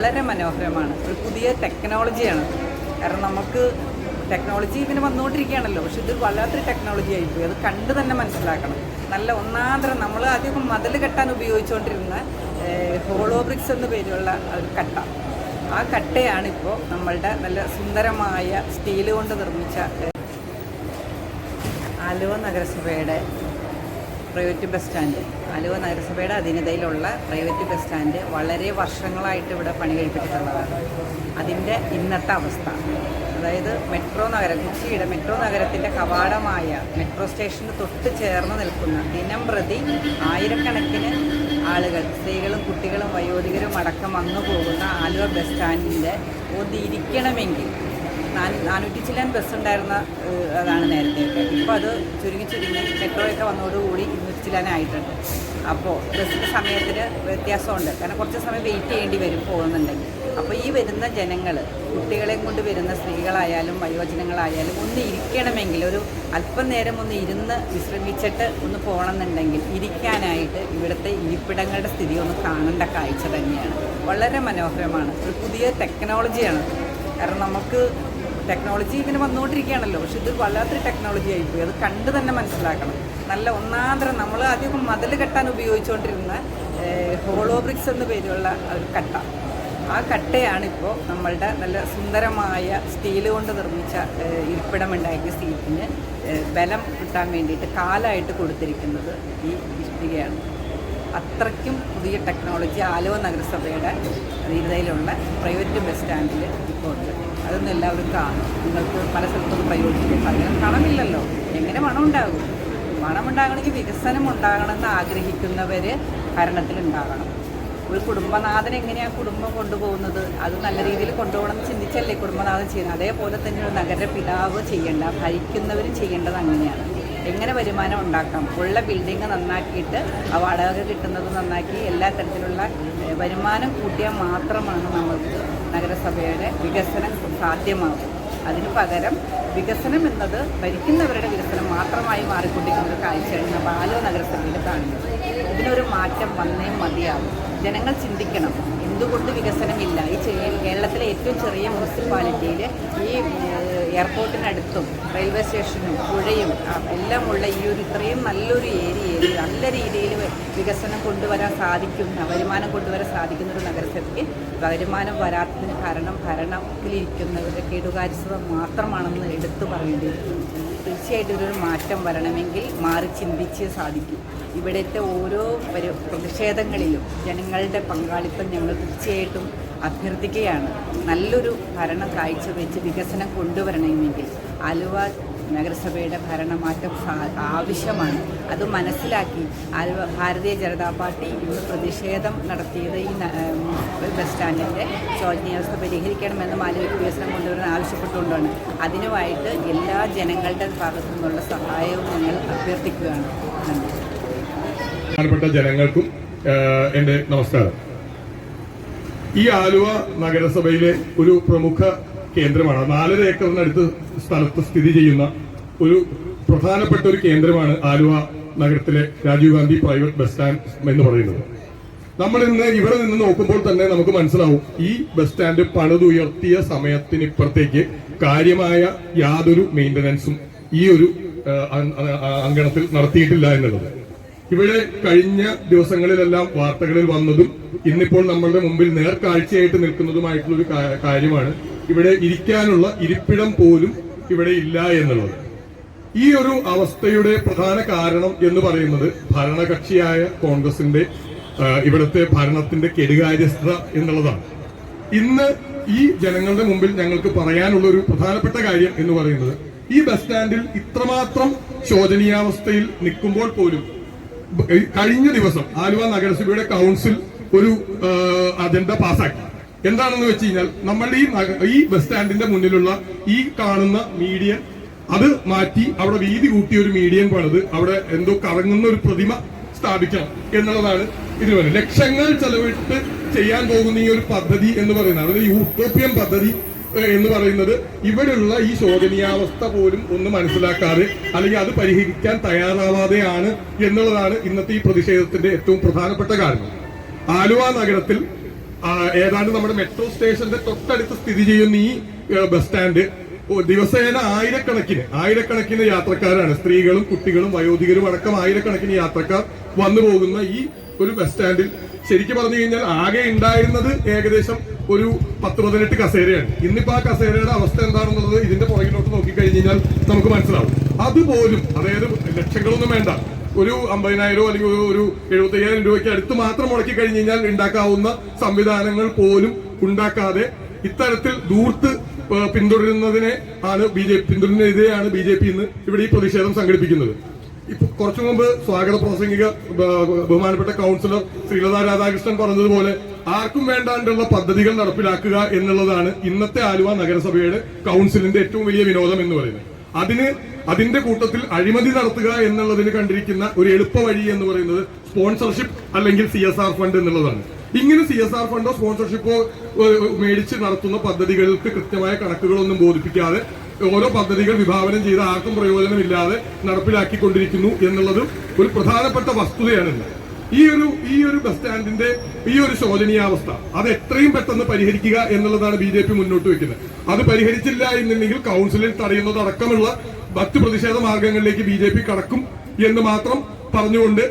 വളരെ മനോഹരമാണ്. ഒരു പുതിയ ടെക്നോളജിയാണ്. കാരണം നമുക്ക് ടെക്നോളജി ഇങ്ങനെ വന്നുകൊണ്ടിരിക്കുകയാണല്ലോ, പക്ഷെ ഇത് വല്ലാത്തൊരു ടെക്നോളജി ആയിപ്പോയി. അത് കണ്ട് തന്നെ മനസ്സിലാക്കണം. നല്ല ഒന്നാന്തരം നമ്മൾ ആദ്യം മതിൽ കെട്ടാൻ ഉപയോഗിച്ചുകൊണ്ടിരുന്ന ഹോളോ ബ്രിക്സ് എന്ന പേരുള്ള ഒരു കട്ട, ആ കട്ടയാണിപ്പോൾ നമ്മളുടെ നല്ല സുന്ദരമായ സ്റ്റീൽ കൊണ്ട് നിർമ്മിച്ച ആലുവ നഗരസഭയുടെ പ്രൈവറ്റ് ബസ് സ്റ്റാൻഡ്. ആലുവ നഗരസഭയുടെ അധീനതയിലുള്ള പ്രൈവറ്റ് ബസ് സ്റ്റാൻഡ് വളരെ വർഷങ്ങളായിട്ട് ഇവിടെ പണി കഴിപ്പിച്ചിട്ടുള്ളതാണ്. അതിൻ്റെ ഇന്നത്തെ അവസ്ഥ, അതായത് മെട്രോ നഗരം, കൊച്ചിയുടെ മെട്രോ നഗരത്തിൻ്റെ കവാടമായ മെട്രോ സ്റ്റേഷന് തൊട്ട് ചേർന്ന് നിൽക്കുന്ന ദിനം പ്രതി ആയിരക്കണക്കിന് ആളുകൾ, സ്ത്രീകളും കുട്ടികളും വയോധികരും അടക്കം വന്നു പോകുന്ന ആലുവ ബസ് സ്റ്റാൻഡിൻ്റെ ഒന്നിരിക്കണമെങ്കിൽ 400 ചില്ലാൻ ബസ് ഉണ്ടായിരുന്ന അതാണ് നേരത്തെയൊക്കെ. ഇപ്പോൾ അത് ചുരുങ്ങി മെട്രോയൊക്കെ വന്നതോടുകൂടി 200 ചില്ലാനായിട്ടുണ്ട്. അപ്പോൾ ബസ്സിൻ്റെ സമയത്തിന് വ്യത്യാസമുണ്ട്. കാരണം കുറച്ച് സമയം വെയിറ്റ് ചെയ്യേണ്ടി വരും പോകുന്നുണ്ടെങ്കിൽ. അപ്പോൾ ഈ വരുന്ന ജനങ്ങൾ, കുട്ടികളെയും കൊണ്ട് വരുന്ന സ്ത്രീകളായാലും വയോജനങ്ങളായാലും ഒന്ന് ഇരിക്കണമെങ്കിൽ, ഒരു അല്പം നേരം ഒന്ന് ഇരുന്ന് വിശ്രമിച്ചിട്ട് ഒന്ന് പോകണമെന്നുണ്ടെങ്കിൽ ഇരിക്കാനായിട്ട് ഇവിടുത്തെ ഇരിപ്പിടങ്ങളുടെ സ്ഥിതി ഒന്ന് കാണേണ്ട കാഴ്ച തന്നെയാണ്. വളരെ മനോഹരമാണ്. ഒരു പുതിയ ടെക്നോളജിയാണ്. കാരണം നമുക്ക് ടെക്നോളജി ഇങ്ങനെ വന്നുകൊണ്ടിരിക്കുകയാണല്ലോ, പക്ഷെ ഇത് വല്ലാത്തൊരു ടെക്നോളജി ആയിപ്പോയി. അത് കണ്ട് തന്നെ മനസ്സിലാക്കണം. നല്ല ഒന്നാന്തരം നമ്മൾ ആദ്യം മതിൽ കെട്ടാൻ ഉപയോഗിച്ചുകൊണ്ടിരുന്ന ഹോളോ ബ്രിക്സ് എന്ന പേരുള്ള ഒരു കട്ട, ആ കട്ടയാണിപ്പോൾ നമ്മളുടെ നല്ല സുന്ദരമായ സ്റ്റീൽ കൊണ്ട് നിർമ്മിച്ച ഇരിപ്പിടമുണ്ടാക്കിയ സീറ്റിന് ബലം കിട്ടാൻ വേണ്ടിയിട്ട് കാലായിട്ട് കൊടുത്തിരിക്കുന്നത് ഈ ഇഷ്ടികയാണ്. അത്രയ്ക്കും പുതിയ ടെക്നോളജി ആലുവ നഗരസഭയുടെ അധീനതയിലുള്ള പ്രൈവറ്റ് ബസ് സ്റ്റാൻഡിൽ ഇപ്പോൾ ഉണ്ട്. അതൊന്നും എല്ലാവരും കാണും. നിങ്ങൾക്ക് പല സ്ഥലത്തൊന്നും പ്രയോജിക്കും. അങ്ങനെ പണമില്ലല്ലോ, എങ്ങനെ പണം ഉണ്ടാകും? പണം ഉണ്ടാകണമെങ്കിൽ വികസനം ഉണ്ടാകണമെന്ന് ആഗ്രഹിക്കുന്നവർ ഭരണത്തിലുണ്ടാകണം. ഒരു കുടുംബനാഥൻ എങ്ങനെയാണ് കുടുംബം കൊണ്ടുപോകുന്നത്, അത് നല്ല രീതിയിൽ കൊണ്ടുപോകണമെന്ന് ചിന്തിച്ചല്ലേ കുടുംബനാഥൻ ചെയ്യുന്നത്. അതേപോലെ തന്നെ ഒരു നഗരപിതാവ് ഭരിക്കുന്നവരും ചെയ്യേണ്ടത് അങ്ങനെയാണ്. എങ്ങനെ വരുമാനം ഉണ്ടാക്കാം? ഉള്ള ബിൽഡിങ് നന്നാക്കിയിട്ട് ആ വാടക കിട്ടുന്നത് നന്നാക്കി എല്ലാ തരത്തിലുള്ള വരുമാനം കൂട്ടിയാൽ മാത്രമാണ് നമുക്ക് നഗരസഭയുടെ വികസനം സാധ്യമാകും. അതിനു പകരം വികസനം എന്നത് ഭരിക്കുന്നവരുടെ വികസനം മാത്രമായി മാറിക്കൊണ്ടിരിക്കുന്ന ഒരു കാഴ്ചയാണ് നമ്മൾ ആലുവ നഗരസഭയിൽ കാണുന്നത്. ഇതിനൊരു മാറ്റം വന്നേ മതിയാകും. ജനങ്ങൾ ചിന്തിക്കണം, എന്തുകൊണ്ട് വികസനമില്ല? ഈ കേരളത്തിലെ ഏറ്റവും ചെറിയ മുനിസിപ്പാലിറ്റിയിൽ ഈ എയർപോർട്ടിനടുത്തും റെയിൽവേ സ്റ്റേഷനും പുഴയും എല്ലാം ഉള്ള ഈ ഒരു ഇത്രയും നല്ലൊരു ഏരിയയിൽ നല്ല രീതിയിൽ വികസനം കൊണ്ടുവരാൻ സാധിക്കുന്ന, വരുമാനം കൊണ്ടുവരാൻ സാധിക്കുന്ന ഒരു നഗരസഭയ്ക്ക് വരുമാനം വരാത്തതിന് കാരണം ഭരണത്തിലിരിക്കുന്നവരുടെ കെടുകാര്യസ്ഥത മാത്രമാണെന്ന് എടുത്തു പറയേണ്ടിയിരിക്കുന്നു. തീർച്ചയായിട്ടും ഒരു മാറ്റം വരണമെങ്കിൽ മാറി ചിന്തിച്ച് സാധിക്കും. ഇവിടുത്തെ ഓരോ പ്രതിഷേധങ്ങളിലും ജനങ്ങളുടെ പങ്കാളിത്തം ഞങ്ങൾ തീർച്ചയായിട്ടും അഭ്യർത്ഥിക്കുകയാണ്. നല്ലൊരു ഭരണം കാഴ്ചവെച്ച് വികസനം കൊണ്ടുവരണമെങ്കിൽ ആലുവ നഗരസഭയുടെ ഭരണമാറ്റം ആവശ്യമാണ്. അത് മനസ്സിലാക്കി ഭാരതീയ ജനതാ പാർട്ടി ഇന്ന് പ്രതിഷേധം നടത്തിയത് ഈ ബസ് സ്റ്റാൻഡിൻ്റെ ശോചനീയാവസ്ഥ പരിഹരിക്കണമെന്ന് ആലുവയ്ക്ക് വികസനം കൊണ്ടുവരാൻ ആവശ്യപ്പെട്ടുകൊണ്ടാണ്. അതിനുമായിട്ട് എല്ലാ ജനങ്ങളുടെ ഭാഗത്തു നിന്നുള്ള സഹായവും ഞങ്ങൾ അഭ്യർത്ഥിക്കുകയാണ്. ബഹുമാനപ്പെട്ട ജനങ്ങൾക്കും എൻ്റെ നമസ്കാരം. ഈ ആലുവ നഗരസഭയിലെ ഒരു പ്രമുഖ കേന്ദ്രമാണ്. 4.5 ഏക്കറിനടുത്ത് സ്ഥലത്ത് സ്ഥിതി ചെയ്യുന്ന ഒരു പ്രധാനപ്പെട്ട ഒരു കേന്ദ്രമാണ് ആലുവ നഗരത്തിലെ Rajiv Gandhi private bus stand എന്ന് പറയുന്നത്. നമ്മൾ ഇന്ന് ഇവിടെ നിന്ന് നോക്കുമ്പോൾ തന്നെ നമുക്ക് മനസ്സിലാവും, ഈ ബസ് സ്റ്റാൻഡ് പണിതുയർത്തിയ സമയത്തിനിപ്പുറത്തേക്ക് കാര്യമായ യാതൊരു മെയിന്റനൻസും ഈ ഒരു അങ്കണത്തിൽ നടത്തിയിട്ടില്ല എന്നുള്ളത്. ഇവിടെ കഴിഞ്ഞ ദിവസങ്ങളിലെല്ലാം വാർത്തകളിൽ വന്നതും ഇന്നിപ്പോൾ നമ്മളുടെ മുമ്പിൽ നേർക്കാഴ്ചയായിട്ട് നിൽക്കുന്നതുമായിട്ടുള്ള ഒരു കാര്യമാണ്, ഇവിടെ ഇരിക്കാനുള്ള ഇരിപ്പിടം പോലും ഇവിടെ ഇല്ല എന്നുള്ളത്. ഈ ഒരു അവസ്ഥയുടെ പ്രധാന കാരണം എന്ന് പറയുന്നത് ഭരണകക്ഷിയായ കോൺഗ്രസിന്റെ ഇവിടുത്തെ ഭരണത്തിന്റെ കെടുകാര്യസ്ഥത എന്നുള്ളതാണ്. ഇന്ന് ഈ ജനങ്ങളുടെ മുമ്പിൽ ഞങ്ങൾക്ക് പറയാനുള്ള ഒരു പ്രധാനപ്പെട്ട കാര്യം എന്ന് പറയുന്നത്, ഈ ബസ് സ്റ്റാൻഡിൽ ഇത്രമാത്രം ശോചനീയാവസ്ഥയിൽ നിൽക്കുമ്പോൾ പോലും കഴിഞ്ഞ ദിവസം ആലുവ നഗരസഭയുടെ കൗൺസിൽ ഒരു അജണ്ട പാസാക്കി. എന്താണെന്ന് വെച്ച് കഴിഞ്ഞാൽ, നമ്മളുടെ ഈ ബസ് സ്റ്റാൻഡിന്റെ മുന്നിലുള്ള ഈ കാണുന്ന മീഡിയൻ അത് മാറ്റി അവിടെ വീതി കൂട്ടിയ ഒരു മീഡിയൻ പണിത് അവിടെ എന്തോ കറങ്ങുന്ന ഒരു പ്രതിമ സ്ഥാപിക്കണം എന്നുള്ളതാണ് ഇതിന് ലക്ഷങ്ങൾ ചെലവിട്ട് ചെയ്യാൻ പോകുന്ന ഈ ഒരു പദ്ധതി എന്ന് പറയുന്നത്, അതായത് യൂട്ടോപ്യൻ പദ്ധതി എന്ന് പറയുന്നത് ഇവിടെയുള്ള ഈ ശോചനീയാവസ്ഥ പോലും ഒന്ന് മനസ്സിലാക്കാതെ അല്ലെങ്കിൽ അത് പരിഹരിക്കാൻ തയ്യാറാവാതെയാണ് എന്നുള്ളതാണ് ഇന്നത്തെ ഈ പ്രതിഷേധത്തിന്റെ ഏറ്റവും പ്രധാനപ്പെട്ട കാരണം. ആലുവ നഗരത്തിൽ ഏതാണ്ട് നമ്മുടെ മെട്രോ സ്റ്റേഷന്റെ തൊട്ടടുത്ത് സ്ഥിതി ചെയ്യുന്ന ഈ ബസ് സ്റ്റാൻഡ് ദിവസേന ആയിരക്കണക്കിന് യാത്രക്കാരാണ്, സ്ത്രീകളും കുട്ടികളും വയോധികരും അടക്കം ആയിരക്കണക്കിന് യാത്രക്കാർ വന്നു പോകുന്ന ഈ ഒരു ബസ് സ്റ്റാൻഡിൽ ശരിക്കും പറഞ്ഞു കഴിഞ്ഞാൽ ആകെ ഉണ്ടായിരുന്നത് ഏകദേശം ഒരു 10-18 കസേരയാണ്. ഇന്നിപ്പോ ആ കസേരയുടെ അവസ്ഥ എന്താണെന്നുള്ളത് ഇതിന്റെ പുറകിലോട്ട് നോക്കിക്കഴിഞ്ഞാൽ നമുക്ക് മനസ്സിലാവും. അതുപോലും, അതായത് ലക്ഷങ്ങളൊന്നും വേണ്ട, ഒരു 50,000 അല്ലെങ്കിൽ ഒരു 75,000 രൂപയ്ക്ക് അടുത്ത് മാത്രം മുടക്കി കഴിഞ്ഞ് കഴിഞ്ഞാൽ ഉണ്ടാക്കാവുന്ന സംവിധാനങ്ങൾ പോലും ഉണ്ടാക്കാതെ ഇത്തരത്തിൽ ദൂർത്ത് പിന്തുടരുന്നതിനെ ആണ് പിന്തുടരുന്നതിനെതിരെയാണ് BJP ഇന്ന് ഇവിടെ ഈ പ്രതിഷേധം സംഘടിപ്പിക്കുന്നത്. ഇപ്പൊ കുറച്ചു മുമ്പ് സ്വാഗത പ്രാസംഗിക ബഹുമാനപ്പെട്ട കൗൺസിലർ ശ്രീലത രാധാകൃഷ്ണൻ പറഞ്ഞതുപോലെ ആർക്കും വേണ്ടാണ്ടുള്ള പദ്ധതികൾ നടപ്പിലാക്കുക എന്നുള്ളതാണ് ഇന്നത്തെ ആലുവ നഗരസഭയുടെ കൗൺസിലിന്റെ ഏറ്റവും വലിയ വിനോദം എന്ന് പറയുന്നത്. അതിന്റെ കൂട്ടത്തിൽ അഴിമതി നടത്തുക എന്നുള്ളതിന് കണ്ടിരിക്കുന്ന ഒരു എളുപ്പ വഴി എന്ന് പറയുന്നത് സ്പോൺസർഷിപ്പ് അല്ലെങ്കിൽ CSR ഫണ്ട് എന്നുള്ളതാണ്. ഇങ്ങനെ CSR ഫണ്ടോ സ്പോൺസർഷിപ്പോ മേടിച്ച് നടത്തുന്ന പദ്ധതികൾക്ക് കൃത്യമായ കണക്കുകളൊന്നും ബോധിപ്പിക്കാതെ ഓരോ പദ്ധതികൾ വിഭാവനം ചെയ്ത് ആർക്കും പ്രയോജനമില്ലാതെ നടപ്പിലാക്കിക്കൊണ്ടിരിക്കുന്നു എന്നുള്ളത് ഒരു പ്രധാനപ്പെട്ട വസ്തുതയാണ്. ഈ ഒരു ബസ് സ്റ്റാൻഡിന്റെ ഈ ഒരു ശോചനീയാവസ്ഥ അത് എത്രയും പെട്ടെന്ന് പരിഹരിക്കുക എന്നുള്ളതാണ് BJP മുന്നോട്ട് വെക്കുന്നത്. അത് പരിഹരിച്ചില്ല എന്നുണ്ടെങ്കിൽ കൗൺസിലിൽ തടയുന്നതടക്കമുള്ള മറ്റു പ്രതിഷേധ മാർഗങ്ങളിലേക്ക് BJP കടക്കും എന്ന് മാത്രം പറഞ്ഞുകൊണ്ട്